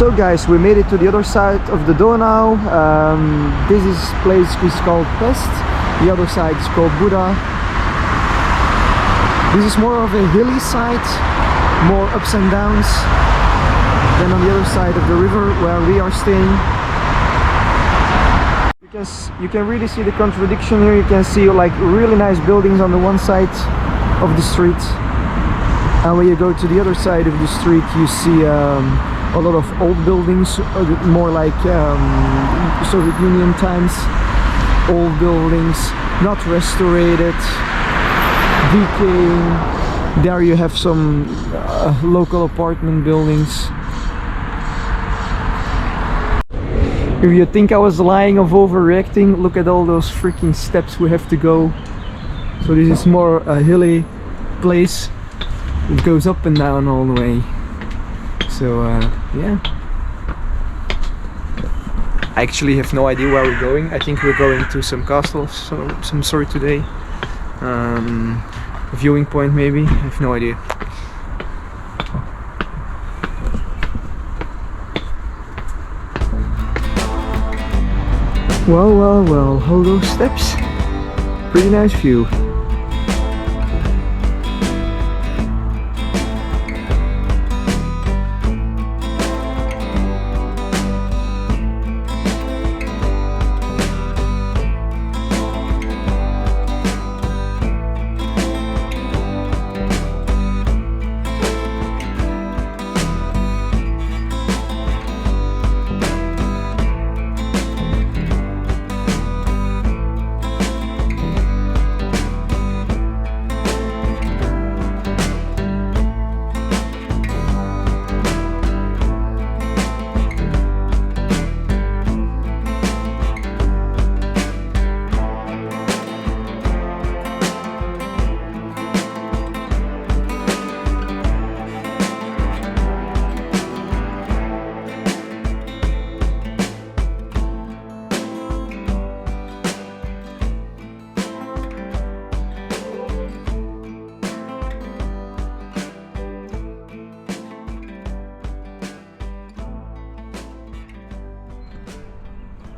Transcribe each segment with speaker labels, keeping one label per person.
Speaker 1: So guys, we made it to the other side of the Donau. This place is called Pest. The other side is called Buda. This is more of a hilly side, more ups and downs than on the other side of the river where we are staying. You can really see the contradiction here. You can see like really nice buildings on the one side of the street, and when you go to the other side of the street you see a lot of old buildings, more like Soviet Union times. Old buildings, not restorated, decaying. There you have some local apartment buildings. If you think I was lying of overreacting, look at all those freaking steps we have to go. So this is more a hilly place. It goes up and down all the way. So yeah. I actually have no idea where we're going. I think we're going to some castle of some sort today. A viewing point maybe, I have no idea. Well, all those steps. Pretty nice view.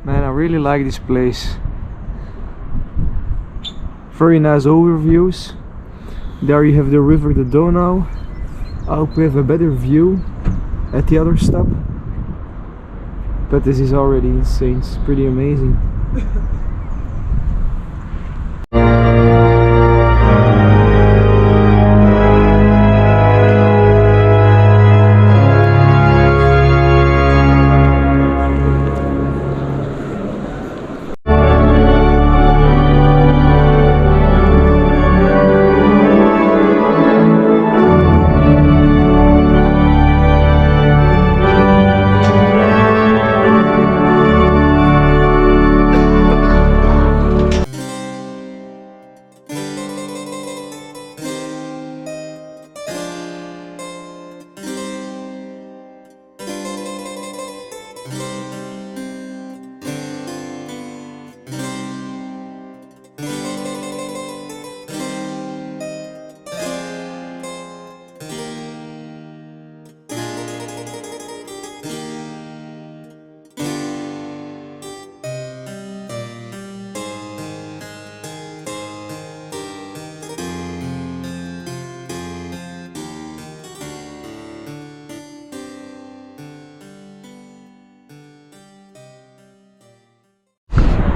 Speaker 1: Man, I really like this place. Very nice overviews. There you have the river, the Donau. I hope we have a better view at the other stop. But this is already insane, it's pretty amazing.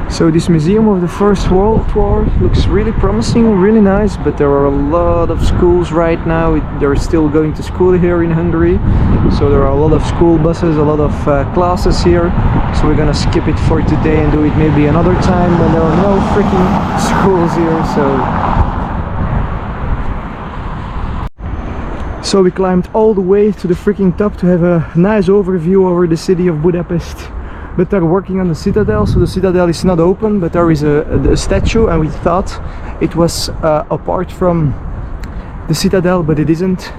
Speaker 1: So this museum of the First World War looks really promising, really nice, but there are a lot of schools right now. They're still going to school here in Hungary, so there are a lot of school buses, a lot of classes here. So we're gonna skip it for today and do it maybe another time when there are no freaking schools here. So we climbed all the way to the freaking top to have a nice overview over the city of Budapest. But they're working on the citadel, so the citadel is not open, but there is a statue, and we thought it was apart from the citadel, but it isn't,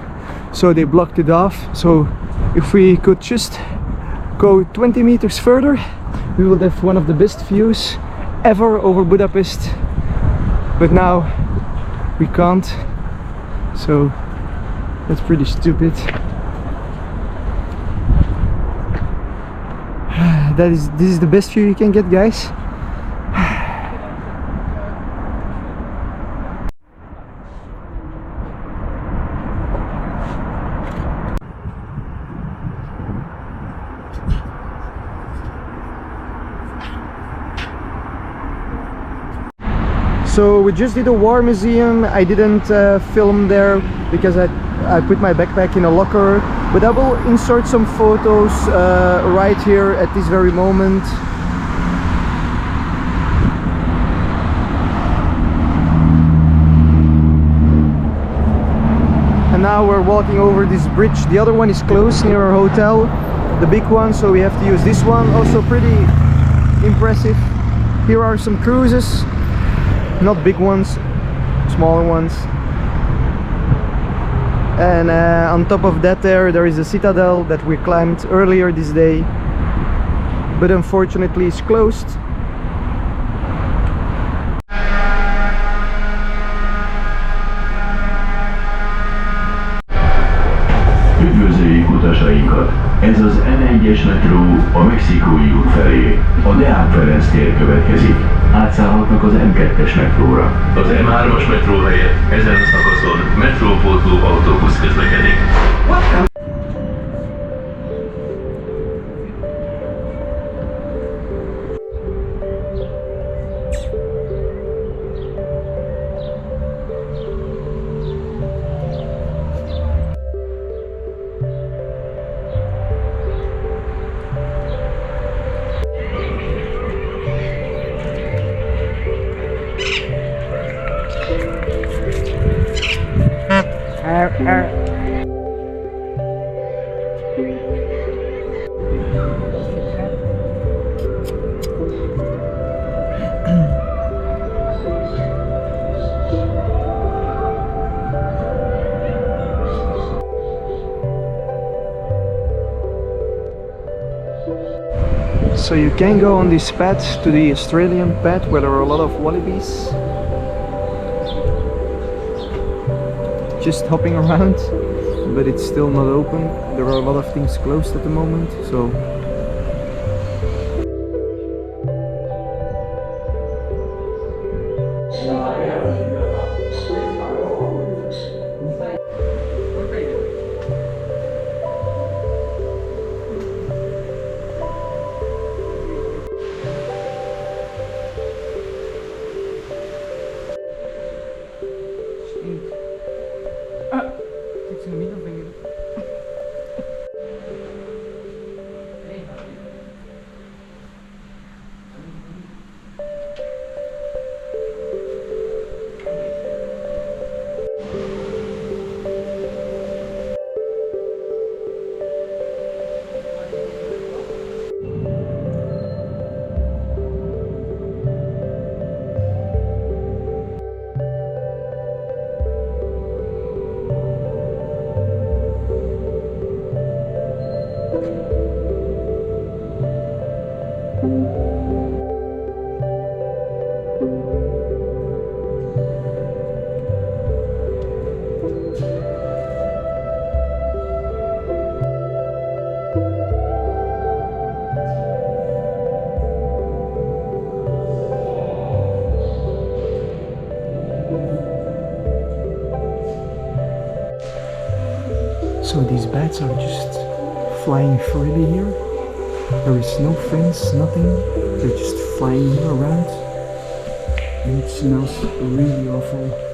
Speaker 1: so they blocked it off. So if we could just go 20 meters further, we would have one of the best views ever over Budapest, but now we can't, so that's pretty stupid. this is the best view you can get, guys. So we just did a war museum. I didn't film there because I put my backpack in a locker, but I will insert some photos right here at this very moment. And now we're walking over this bridge. The other one is closed near our hotel, the big one, so we have to use this one. Also pretty impressive. Here are some cruises. Not big ones, smaller ones. And on top of that there is a citadel that we climbed earlier this day, but unfortunately it's closed.
Speaker 2: Üdvözöljük utasainkat! Ez az N1-es metró a Mexikói út felé. A Deák Ferenc tér következik. Átszállhatnak az M2-es metróra. Az M3-as metró helyett ezen a szakaszon metrópótló autóbusz közlekedik.
Speaker 1: So you can go on this path to the Australian path where there are a lot of wallabies just hopping around, but it's still not open. There are a lot of things closed at the moment, so these bats are just flying freely here. There is no fence, nothing. They're just flying around, and it smells really awful.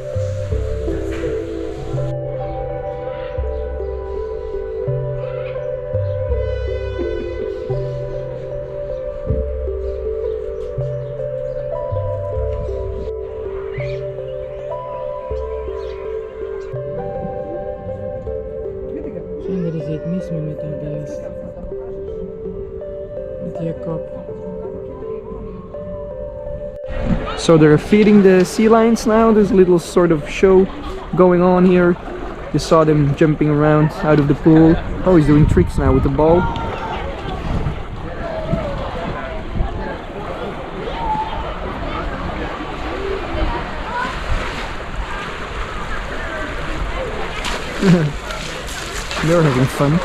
Speaker 1: So they're feeding the sea lions now. There's a little sort of show going on here. You saw them jumping around out of the pool. Oh, he's doing tricks now with the ball. They're having fun.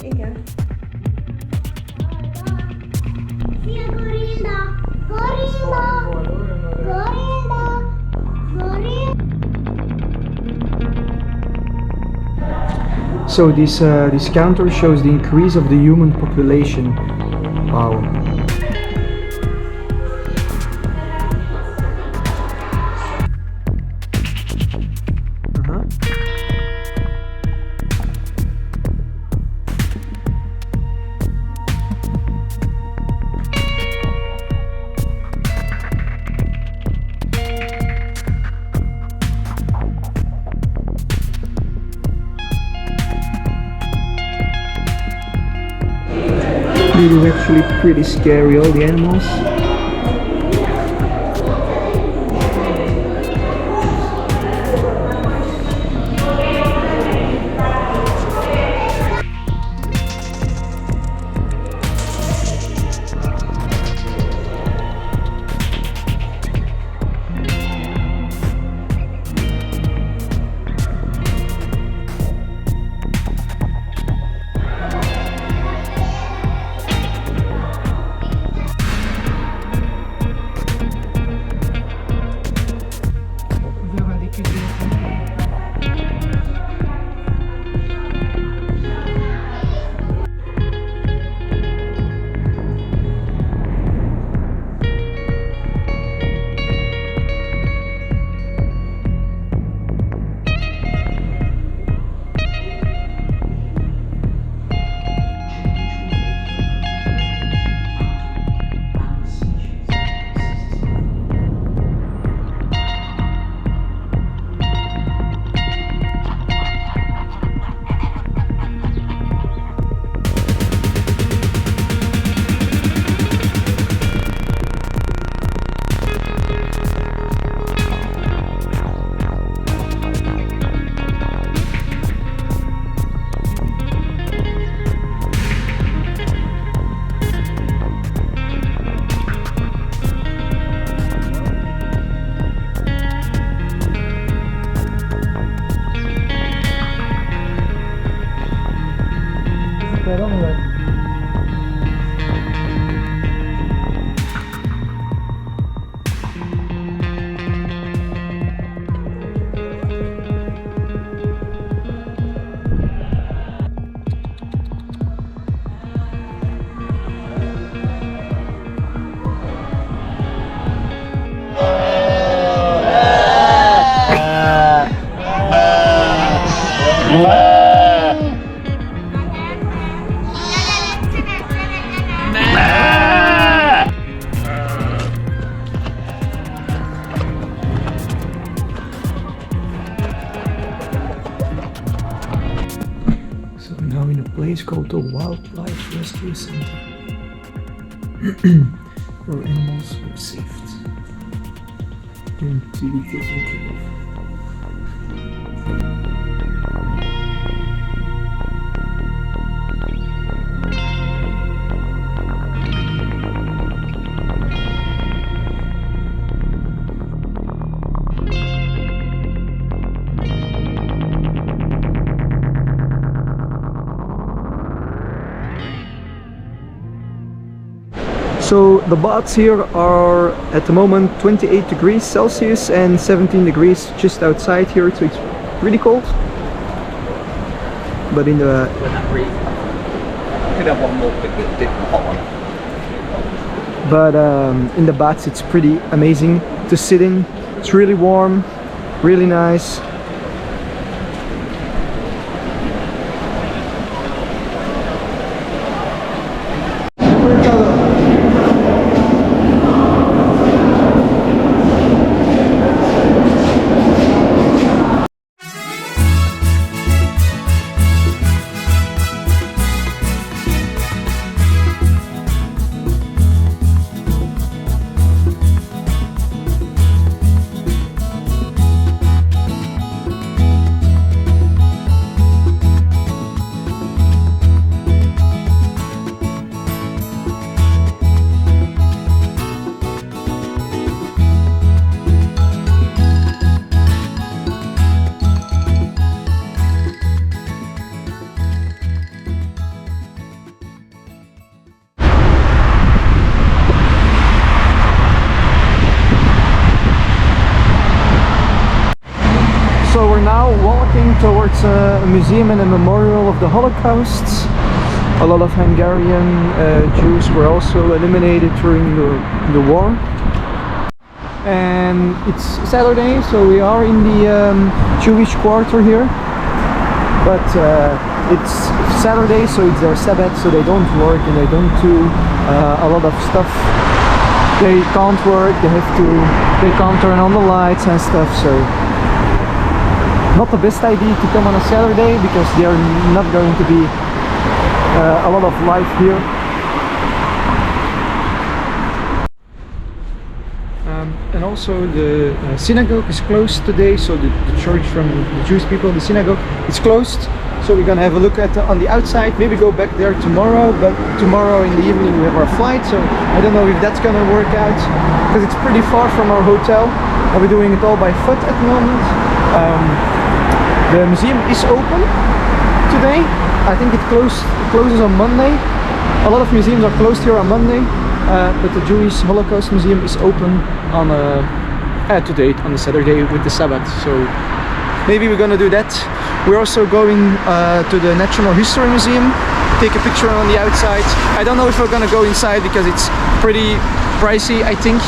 Speaker 3: Igen. Szia, Gorilda! Gorilda! Gorilda! Gorilda!
Speaker 1: So this counter shows the increase of the human population. Wow. This is actually pretty scary, all the animals. Place called the Wildlife Rescue Center, where animals were saved and to be taken care of. the baths here are at the moment 28 degrees Celsius and 17 degrees just outside here, so it's pretty cold. But in the in the baths it's pretty amazing to sit in. It's really warm, really nice. So we're now walking towards a museum and a memorial of the Holocaust. A lot of Hungarian Jews were also eliminated during the war. And it's Saturday, so we are in the Jewish quarter here. But it's Saturday, so it's their Sabbath, so they don't work and they don't do a lot of stuff. They can't work, they can't turn on the lights and stuff, so not the best idea to come on a Saturday because there are not going to be a lot of life here. And also the synagogue is closed today, so the church from the Jewish people, the synagogue, is closed. So we're gonna have a look at on the outside, maybe go back there tomorrow, but tomorrow in the evening we have our flight, so I don't know if that's gonna work out because it's pretty far from our hotel and we're doing it all by foot at the moment. The museum is open today. I think it closes on Monday. A lot of museums are closed here on Monday, but the Jewish Holocaust Museum is open on today, on the Saturday with the Sabbath. So maybe we're gonna do that. We're also going to the Natural History Museum, take a picture on the outside. I don't know if we're gonna go inside because it's pretty pricey, I think.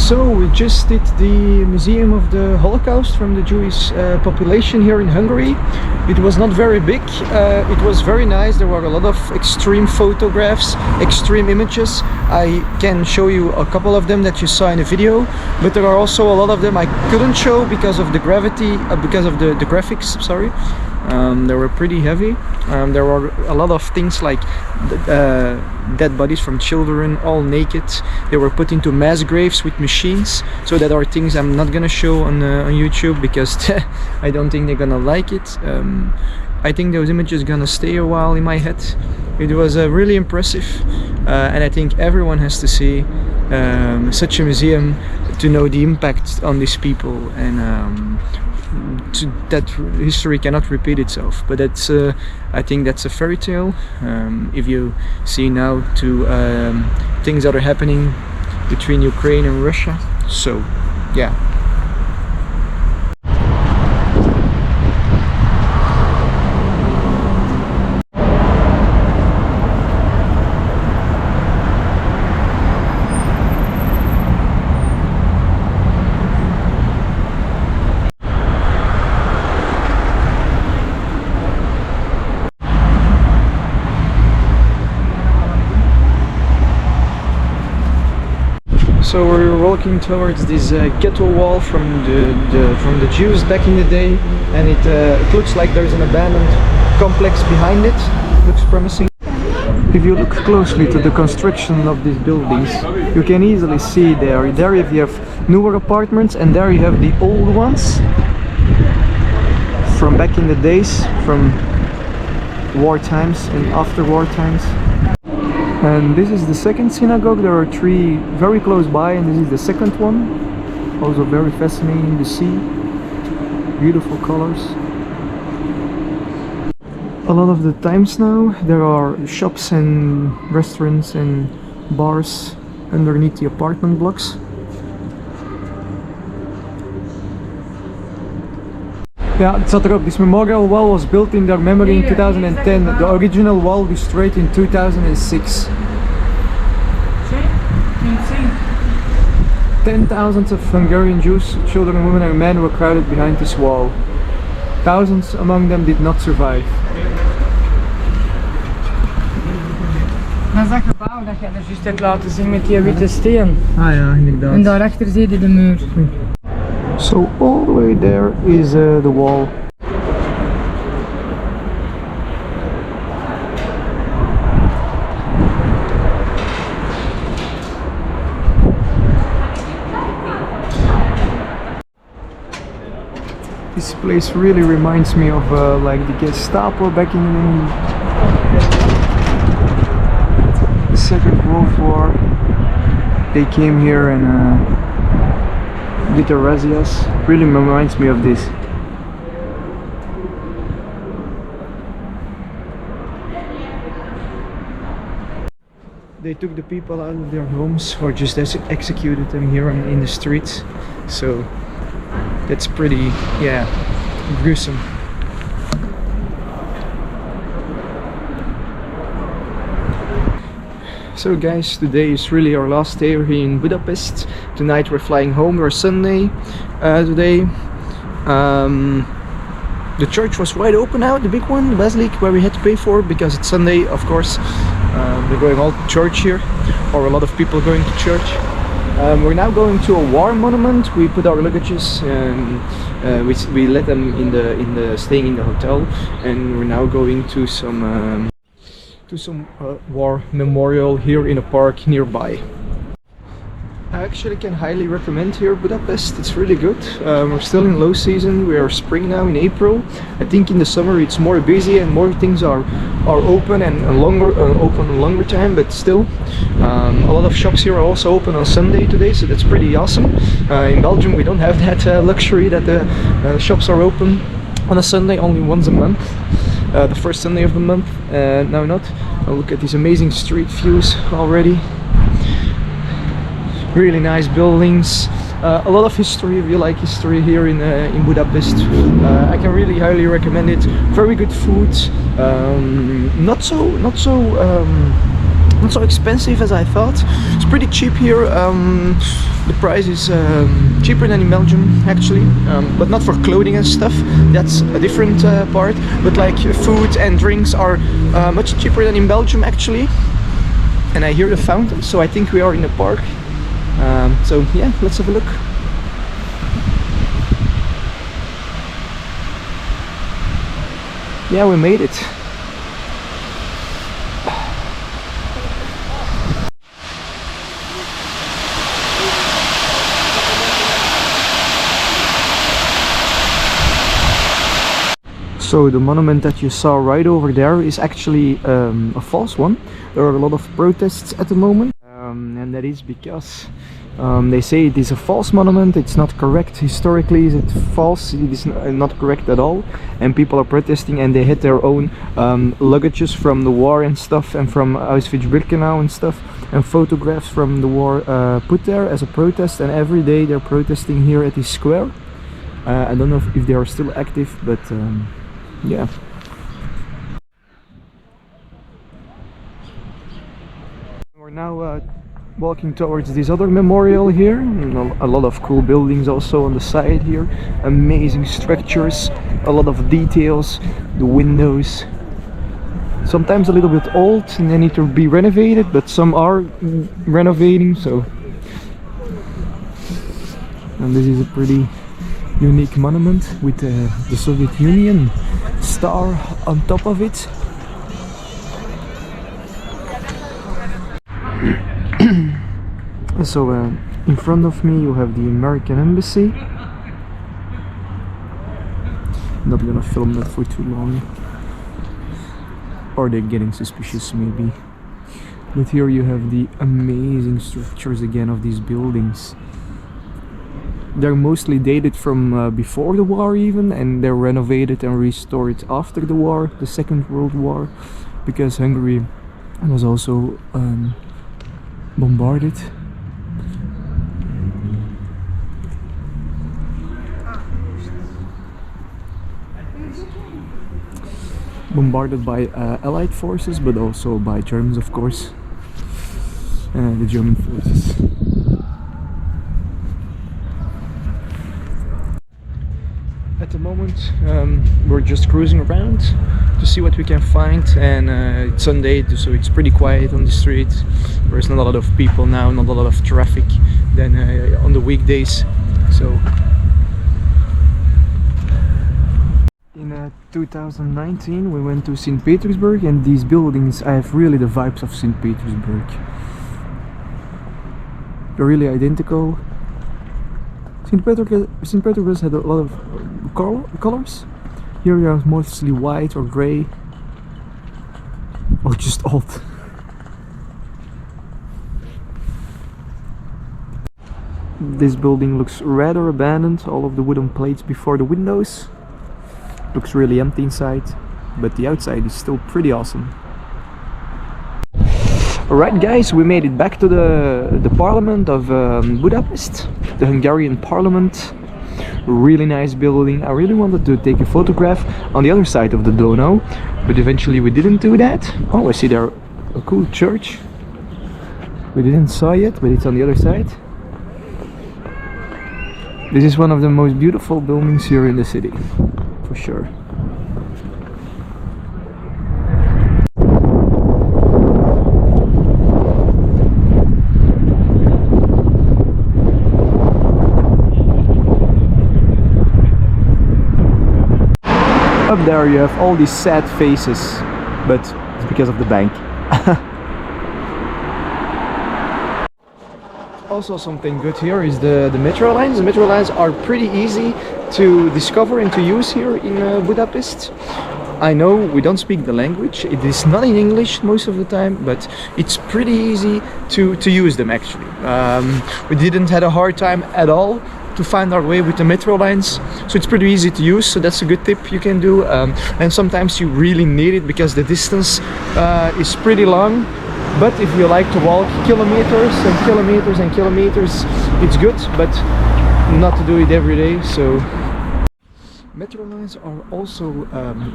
Speaker 1: So we just did the Museum of the Holocaust from the Jewish population here in Hungary. It was not very big, it was very nice. There were a lot of extreme photographs, extreme images. I can show you a couple of them that you saw in the video, but there are also a lot of them I couldn't show because of the gravity, because of the graphics, sorry. They were pretty heavy. There were a lot of things like dead bodies from children, all naked. They were put into mass graves with machines. So that are things I'm not gonna show on YouTube because I don't think they're gonna like it. I think those images gonna stay a while in my head. It was really impressive, and I think everyone has to see such a museum to know the impact on these people, and that history cannot repeat itself. But that's I think that's a fairy tale. If you see now things that are happening between Ukraine and Russia, so yeah. So we're walking towards this ghetto wall from the Jews back in the day, and it looks like there's an abandoned complex behind it. Looks promising. If you look closely to the construction of these buildings, you can easily see there you have newer apartments, and there you have the old ones from back in the days, from war times and after war times. And this is the second synagogue. There are three very close by, and this is the second one. Also very fascinating to see. Beautiful colors. A lot of the times now there are shops and restaurants and bars underneath the apartment blocks. Yeah, het zat erop. This memorial wall was built in their memory in 2010. The original wall destroyed in 2006. 10,000 of Hungarian Jews, children, women and men were crowded behind this wall. Thousands among them did not survive.
Speaker 4: Dat is dat gebouw dat je er juist hebt laten zien met die witte steen.
Speaker 1: Ah ja, inderdaad.
Speaker 4: En daarachter zie je de muur.
Speaker 1: So all the way there is the wall. This place really reminds me of like the Gestapo back in the Second World War. They came here and did the razzias. Really reminds me of this. They took the people out of their homes or just executed them here in the streets. So that's pretty, yeah, gruesome. So guys, today is really our last day here in Budapest. Tonight we're flying home. We're Sunday today. The church was wide open now, the big one, the basilica, where we had to pay for because it's Sunday, of course. We're going all to church here, or a lot of people going to church. We're now going to a war monument. We put our luggages and we let them staying in the hotel, and we're now going to some war memorial here in a park nearby. I actually can highly recommend here Budapest. It's really good. We're still in low season. We are spring now in April. I think in the summer it's more busy and more things are open and open a longer time, but still a lot of shops here are also open on Sunday today, so that's pretty awesome. In Belgium we don't have that luxury that the shops are open on a Sunday, only once a month. The first Sunday of the month. Now not. Oh, look at these amazing street views already. Really nice buildings. A lot of history, if you like history here in Budapest. I can really highly recommend it. Very good food. Not so not so expensive as I thought. It's pretty cheap here. The price is cheaper than in Belgium actually, but not for clothing and stuff. That's a different part. But like food and drinks are much cheaper than in Belgium actually. And I hear the fountain, so I think we are in the park. So yeah, let's have a look. Yeah, we made it. So the monument that you saw right over there is actually a false one. There are a lot of protests at the moment, and that is because they say it is a false monument. It's not correct. Historically, is it false? It is not correct at all, and people are protesting, and they had their own luggages from the war and stuff, and from Auschwitz-Birkenau and stuff, and photographs from the war put there as a protest. And every day they're protesting here at this square. I don't know if they are still active, but yeah. We're now walking towards this other memorial here. A lot of cool buildings also on the side here. Amazing structures, a lot of details, the windows. Sometimes a little bit old and they need to be renovated, but some are renovating, so. And this is a pretty unique monument with the Soviet Union star on top of it. So in front of me you have the American Embassy. Not gonna film that for too long, or they're getting suspicious maybe. But here you have the amazing structures again of these buildings. They're mostly dated from before the war even, and they're renovated and restored after the war, the Second World War, because Hungary was also bombarded. Bombarded by Allied forces, but also by Germans, of course, the German forces. At the moment we're just cruising around to see what we can find, and it's Sunday, so it's pretty quiet on the street. There's not a lot of people now, not a lot of traffic than on the weekdays. So in 2019 we went to St. Petersburg, and these buildings have really the vibes of St. Petersburg. They're really identical. St. Petersburg had a lot of colors. Here you have mostly white or grey, or just old. This building looks rather abandoned, all of the wooden plates before the windows. Looks really empty inside, but the outside is still pretty awesome. Alright guys, we made it back to the parliament of Budapest, the Hungarian parliament. Really nice building. I really wanted to take a photograph on the other side of the Donau, but eventually we didn't do that. Oh, I see there a cool church. We didn't saw it, but it's on the other side. This is one of the most beautiful buildings here in the city, for sure. Up there you have all these sad faces, but it's because of the bank. Also something good here is the metro lines. The metro lines are pretty easy to discover and to use here in Budapest. I know we don't speak the language, it is not in English most of the time, but it's pretty easy to use them actually. We didn't have a hard time at all to find our way with the metro lines, so it's pretty easy to use, so that's a good tip you can do. And sometimes you really need it because the distance is pretty long, but if you like to walk kilometers and kilometers and kilometers, it's good, but not to do it every day. So Metro lines are also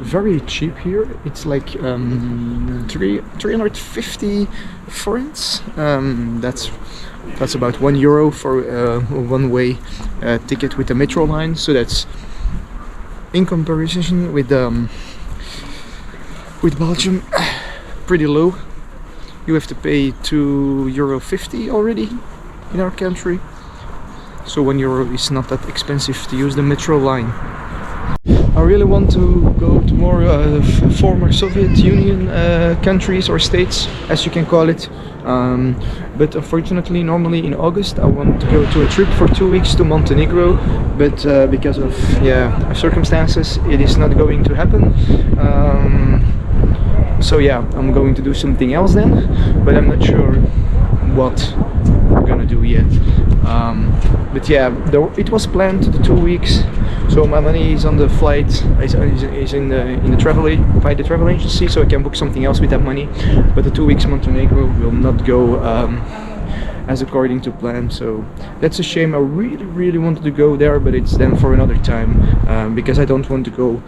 Speaker 1: very cheap here. It's like 350 forints. That's about €1 for a one-way ticket with the metro line. So that's in comparison with Belgium pretty low. You have to pay €2.50 already in our country. So €1 is not that expensive to use the metro line. I really want to go to more former Soviet Union countries or states, as you can call it. But unfortunately, normally in August I want to go to a trip for 2 weeks to Montenegro, but because of circumstances it is not going to happen. So yeah, I'm going to do something else then, but I'm not sure what we're gonna do yet. But yeah, it was planned the 2 weeks, so my money is on the flight, is in the by the travel agency, so I can book something else with that money. But the 2 weeks Montenegro will not go as according to plan, so that's a shame. I really wanted to go there, but it's then for another time, because I don't want to go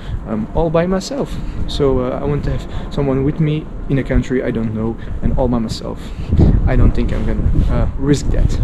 Speaker 1: all by myself. So I want to have someone with me in a country I don't know, and all by myself. I don't think I'm gonna risk that.